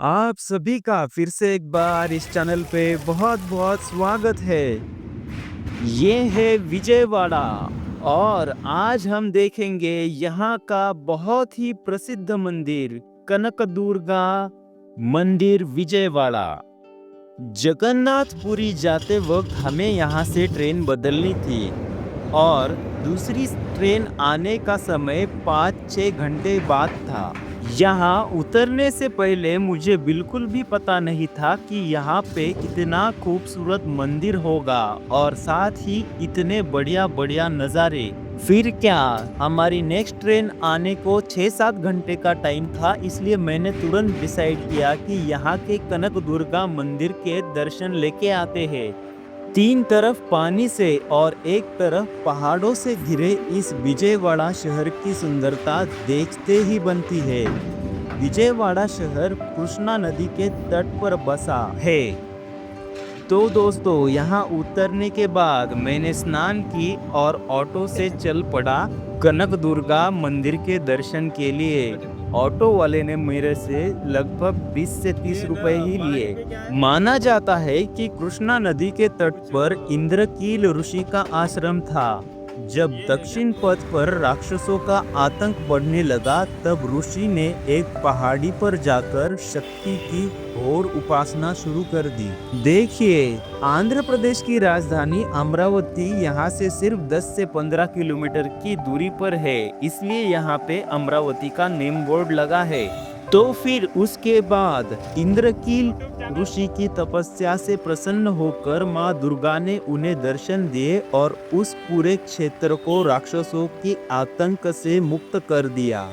आप सभी का फिर से एक बार इस चैनल पे बहुत बहुत स्वागत है। ये है विजयवाड़ा और आज हम देखेंगे यहाँ का बहुत ही प्रसिद्ध मंदिर कनकदुर्गा मंदिर विजयवाड़ा। जगन्नाथपुरी जाते वक्त हमें यहाँ से ट्रेन बदलनी थी और दूसरी ट्रेन आने का समय 5-6 घंटे बाद था। यहाँ उतरने से पहले मुझे बिल्कुल भी पता नहीं था कि यहाँ पे इतना खूबसूरत मंदिर होगा और साथ ही इतने बढ़िया बढ़िया नज़ारे। फिर क्या, हमारी नेक्स्ट ट्रेन आने को 6-7 घंटे का टाइम था, इसलिए मैंने तुरंत डिसाइड किया कि यहाँ के कनक दुर्गा मंदिर के दर्शन लेके आते हैं। 3 तरफ पानी से और एक तरफ पहाड़ों से घिरे इस विजयवाड़ा शहर की सुंदरता देखते ही बनती है। विजयवाड़ा शहर कृष्णा नदी के तट पर बसा है। तो दोस्तों, यहाँ उतरने के बाद मैंने स्नान की और ऑटो से चल पड़ा कनक दुर्गा मंदिर के दर्शन के लिए। ऑटो वाले ने मेरे से लगभग 20 से 30 रुपए ही लिए। माना जाता है कि कृष्णा नदी के तट पर इंद्रकील ऋषि का आश्रम था। जब दक्षिण पथ पर राक्षसों का आतंक बढ़ने लगा, तब ऋषि ने एक पहाड़ी पर जाकर शक्ति की घोर उपासना शुरू कर दी। देखिए, आंध्र प्रदेश की राजधानी अमरावती यहाँ से सिर्फ 10 से 15 किलोमीटर की दूरी पर है, इसलिए यहाँ पे अमरावती का नेम बोर्ड लगा है। तो फिर उसके बाद इंद्रकील ऋषि की तपस्या से प्रसन्न होकर माँ दुर्गा ने उन्हें दर्शन दिए और उस पूरे क्षेत्र को राक्षसों की आतंक से मुक्त कर दिया।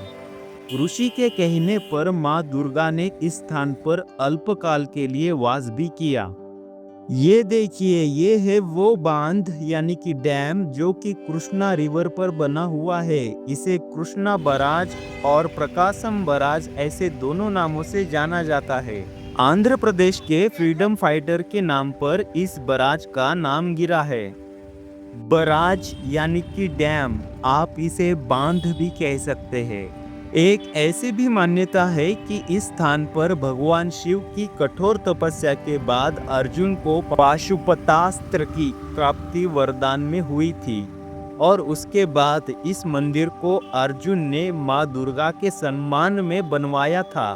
ऋषि के कहने पर माँ दुर्गा ने इस स्थान पर अल्पकाल के लिए वास भी किया। ये देखिए, ये है वो बांध यानी कि डैम जो कि कृष्णा रिवर पर बना हुआ है। इसे कृष्णा बराज और प्रकाशम बराज ऐसे दोनों नामों से जाना जाता है। आंध्र प्रदेश के फ्रीडम फाइटर के नाम पर इस बराज का नाम गिरा है। बराज यानी कि डैम, आप इसे बांध भी कह सकते हैं। एक ऐसी भी मान्यता है कि इस स्थान पर भगवान शिव की कठोर तपस्या के बाद अर्जुन को पाशुपतास्त्र की प्राप्ति वरदान में हुई थी और उसके बाद इस मंदिर को अर्जुन ने माँ दुर्गा के सम्मान में बनवाया था।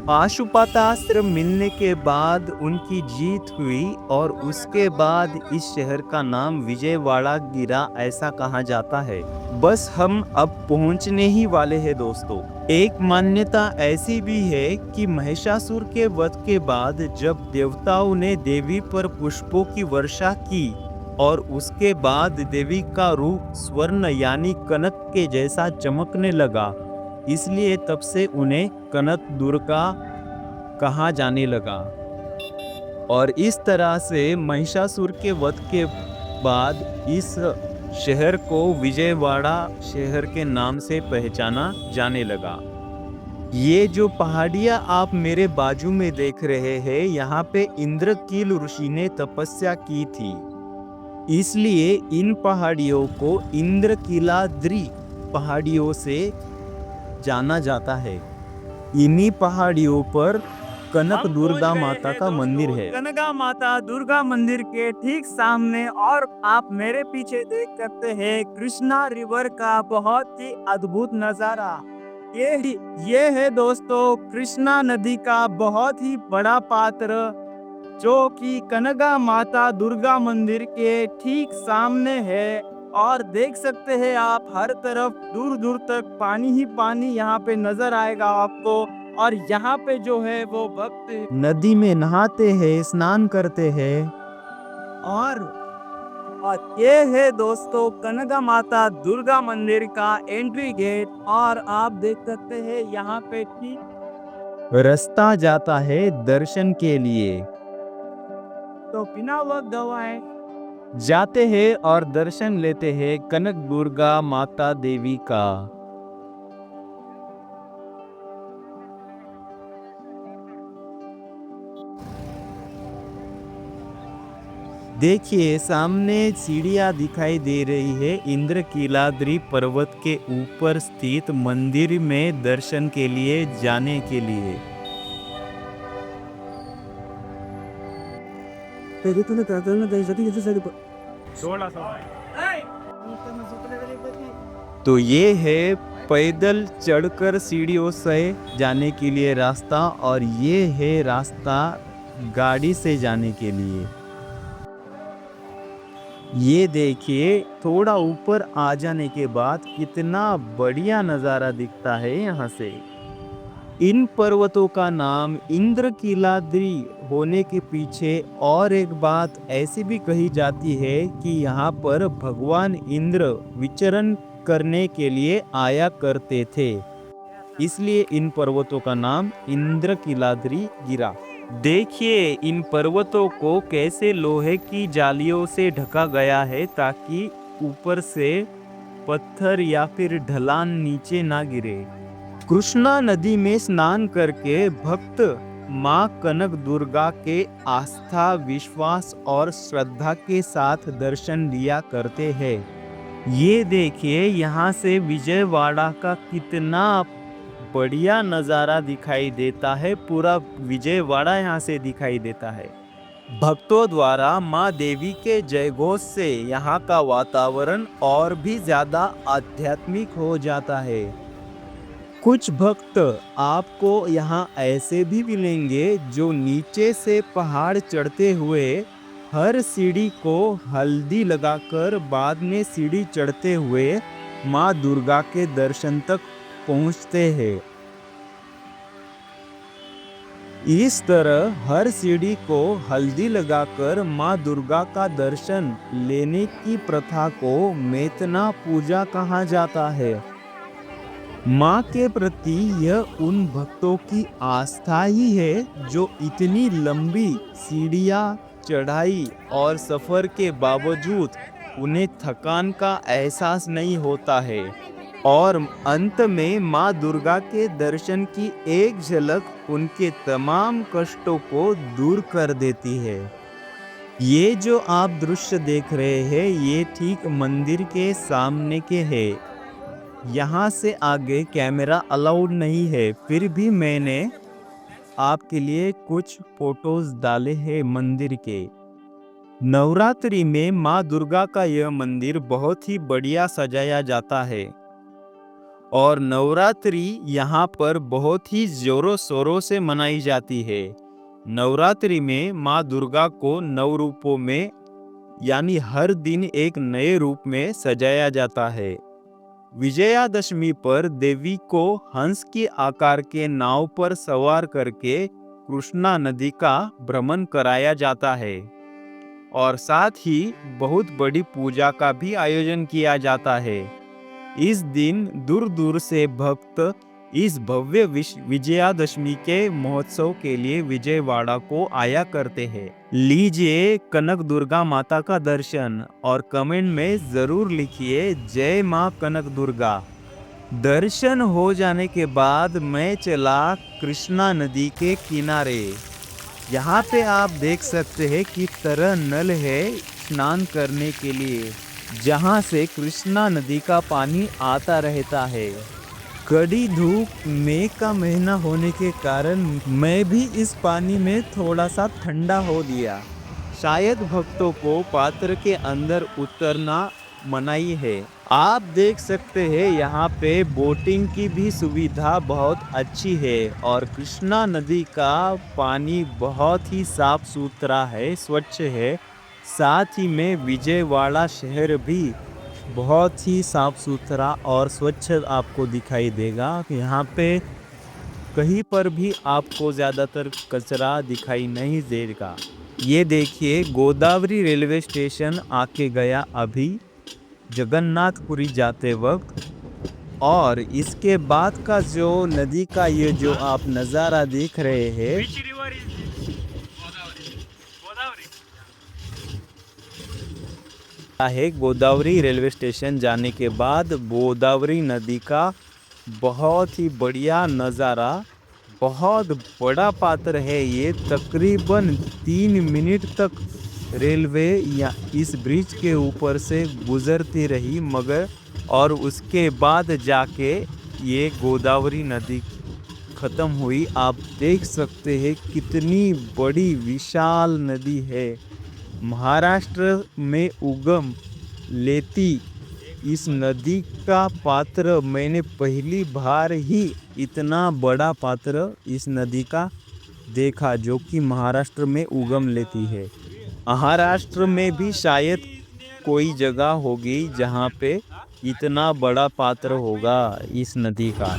पाशुपतास्त्र मिलने के बाद उनकी जीत हुई और उसके बाद इस शहर का नाम विजयवाड़ा गिरा, ऐसा कहा जाता है। बस हम अब पहुंचने ही वाले हैं दोस्तों। एक मान्यता ऐसी भी है कि महिषासुर के वध के बाद जब देवताओं ने देवी पर पुष्पों की वर्षा की और उसके बाद देवी का रूप स्वर्ण यानी कनक के जैसा चमकने लगा, इसलिए तब से उन्हें कनक दुर्गा कहा जाने लगा। और इस तरह से महिषासुर के वध के बाद इस शहर को विजयवाड़ा शहर के नाम से पहचाना जाने लगा। ये जो पहाड़ियाँ आप मेरे बाजू में देख रहे हैं, यहाँ पे इंद्रकील ऋषि ने तपस्या की थी, इसलिए इन पहाड़ियों को इंद्रकीलाद्रि पहाड़ियों से जाना जाता है। इन्हीं पहाड़ियों पर कनक दुर्गा माता का मंदिर है। कनका माता दुर्गा मंदिर के ठीक सामने और आप मेरे पीछे देख सकते हैं कृष्णा रिवर का बहुत ही अद्भुत नजारा। ये है दोस्तों कृष्णा नदी का बहुत ही बड़ा पात्र, जो कि कनका माता दुर्गा मंदिर के ठीक सामने है। और देख सकते हैं आप, हर तरफ दूर दूर तक पानी ही पानी यहाँ पे नजर आएगा आपको। और यहाँ पे जो है वो भक्त नदी में नहाते हैं, स्नान करते हैं। और ये है दोस्तों कनका माता दुर्गा मंदिर का एंट्री गेट। और आप देख सकते हैं यहाँ पे ठीक रास्ता जाता है दर्शन के लिए। तो बिना वक्त गवाए जाते हैं और दर्शन लेते हैं कनक दुर्गा माता देवी का। देखिए, सामने सीढ़ियाँ दिखाई दे रही है इंद्रकीलाद्रि पर्वत के ऊपर स्थित मंदिर में दर्शन के लिए जाने के लिए। तो ये है पैदल चढ़कर सीढ़ियों से जाने के लिए रास्ता, और ये है रास्ता गाड़ी से जाने के लिए। ये देखिए, थोड़ा ऊपर आ जाने के बाद कितना बढ़िया नज़ारा दिखता है यहाँ से। इन पर्वतों का नाम इंद्रकीलाद्रि होने के पीछे और एक बात ऐसी भी कही जाती है कि यहाँ पर भगवान इंद्र विचरण करने के लिए आया करते थे, इसलिए इन पर्वतों का नाम इंद्रकीलाद्रि गिरा। देखिए इन पर्वतों को कैसे लोहे की जालियों से ढका गया है ताकि ऊपर से पत्थर या फिर ढलान नीचे ना गिरे। कृष्णा नदी में स्नान करके भक्त माँ कनक दुर्गा के आस्था, विश्वास और श्रद्धा के साथ दर्शन लिया करते हैं। ये देखिए यहाँ से विजयवाड़ा का कितना बढ़िया नज़ारा दिखाई देता है। पूरा विजयवाड़ा यहाँ से दिखाई देता है। भक्तों द्वारा माँ देवी के जयघोष से यहाँ का वातावरण और भी ज़्यादा आध्यात्मिक हो जाता है। कुछ भक्त आपको यहाँ ऐसे भी मिलेंगे जो नीचे से पहाड़ चढ़ते हुए हर सीढ़ी को हल्दी लगाकर बाद में सीढ़ी चढ़ते हुए माँ दुर्गा के दर्शन तक पहुँचते हैं। इस तरह हर सीढ़ी को हल्दी लगाकर माँ दुर्गा का दर्शन लेने की प्रथा को मेतना पूजा कहा जाता है। माँ के प्रति यह उन भक्तों की आस्था ही है जो इतनी लंबी सीढ़ियाँ चढ़ाई और सफर के बावजूद उन्हें थकान का एहसास नहीं होता है, और अंत में माँ दुर्गा के दर्शन की एक झलक उनके तमाम कष्टों को दूर कर देती है। ये जो आप दृश्य देख रहे हैं ये ठीक मंदिर के सामने के है। यहाँ से आगे कैमरा अलाउड नहीं है, फिर भी मैंने आपके लिए कुछ फोटोज डाले हैं मंदिर के। नवरात्रि में माँ दुर्गा का यह मंदिर बहुत ही बढ़िया सजाया जाता है और नवरात्रि यहाँ पर बहुत ही जोरों शोरों से मनाई जाती है। नवरात्रि में माँ दुर्गा को 9 रूपों में यानी हर दिन एक नए रूप में सजाया जाता है। विजयादशमी पर देवी को हंस के आकार के नाव पर सवार करके कृष्णा नदी का भ्रमण कराया जाता है और साथ ही बहुत बड़ी पूजा का भी आयोजन किया जाता है। इस दिन दूर दूर से भक्त इस भव्य विजयादशमी के महोत्सव के लिए विजयवाड़ा को आया करते हैं। लीजिए कनक दुर्गा माता का दर्शन और कमेंट में जरूर लिखिए जय माँ कनक दुर्गा। दर्शन हो जाने के बाद मैं चला कृष्णा नदी के किनारे। यहाँ पे आप देख सकते हैं कि तरह नल है स्नान करने के लिए, जहाँ से कृष्णा नदी का पानी आता रहता है। कड़ी धूप मई का महीना होने के कारण मैं भी इस पानी में थोड़ा सा ठंडा हो लिया। शायद भक्तों को पात्र के अंदर उतरना मनाही है। आप देख सकते हैं यहाँ पे बोटिंग की भी सुविधा बहुत अच्छी है और कृष्णा नदी का पानी बहुत ही साफ सुथरा है, स्वच्छ है। साथ ही में विजयवाड़ा शहर भी बहुत ही साफ सुथरा और स्वच्छ आपको दिखाई देगा। यहाँ पे कहीं पर भी आपको ज़्यादातर कचरा दिखाई नहीं देगा। ये देखिए गोदावरी रेलवे स्टेशन आके गया अभी जगन्नाथपुरी जाते वक्त, और इसके बाद का जो नदी का ये जो आप नज़ारा देख रहे हैं है गोदावरी रेलवे स्टेशन जाने के बाद गोदावरी नदी का बहुत ही बढ़िया नज़ारा। बहुत बड़ा पात्र है ये, तकरीबन 3 मिनट तक रेलवे या इस ब्रिज के ऊपर से गुजरती रही, मगर और उसके बाद जाके ये गोदावरी नदी ख़त्म हुई। आप देख सकते हैं कितनी बड़ी विशाल नदी है। महाराष्ट्र में उगम लेती इस नदी का पात्र मैंने पहली बार ही इतना बड़ा पात्र इस नदी का देखा जो कि महाराष्ट्र में उगम लेती है। महाराष्ट्र में भी शायद कोई जगह होगी जहाँ पे इतना बड़ा पात्र होगा इस नदी का।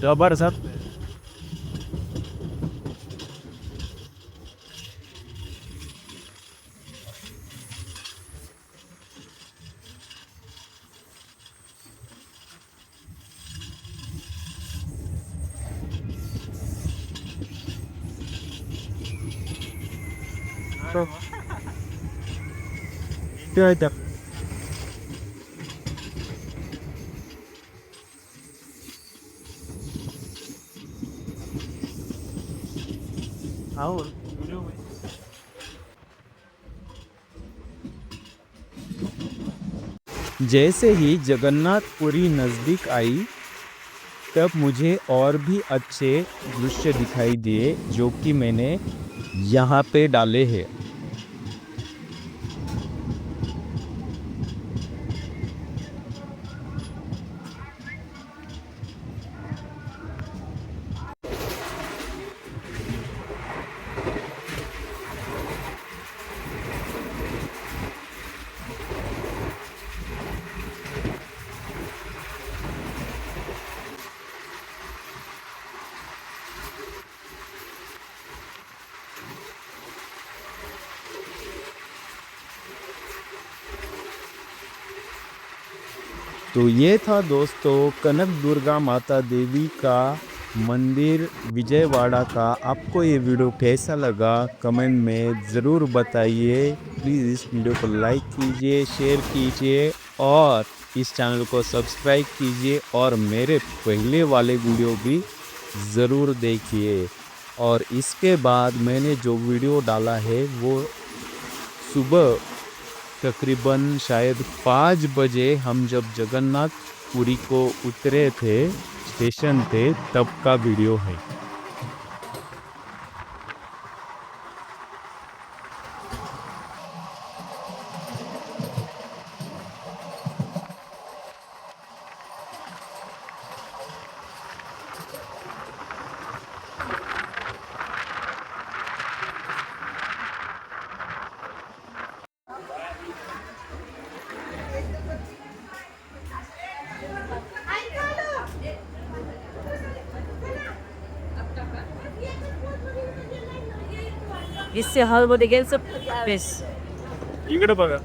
जबरदस्त। तो क्या है तब? और जैसे ही जगन्नाथपुरी नज़दीक आई तब मुझे और भी अच्छे दृश्य दिखाई दिए जो कि मैंने यहाँ पे डाले हैं। तो ये था दोस्तों कनक दुर्गा माता देवी का मंदिर विजयवाड़ा का। आपको ये वीडियो कैसा लगा कमेंट में ज़रूर बताइए। प्लीज़ इस वीडियो को लाइक कीजिए, शेयर कीजिए और इस चैनल को सब्सक्राइब कीजिए और मेरे पहले वाले वीडियो भी ज़रूर देखिए। और इसके बाद मैंने जो वीडियो डाला है वो सुबह तकरीबन शायद 5 बजे हम जब जगन्नाथपुरी को उतरे थे स्टेशन थे तब का वीडियो है। इससे हॉलमध्ये गेलं बेस इकडे बघा.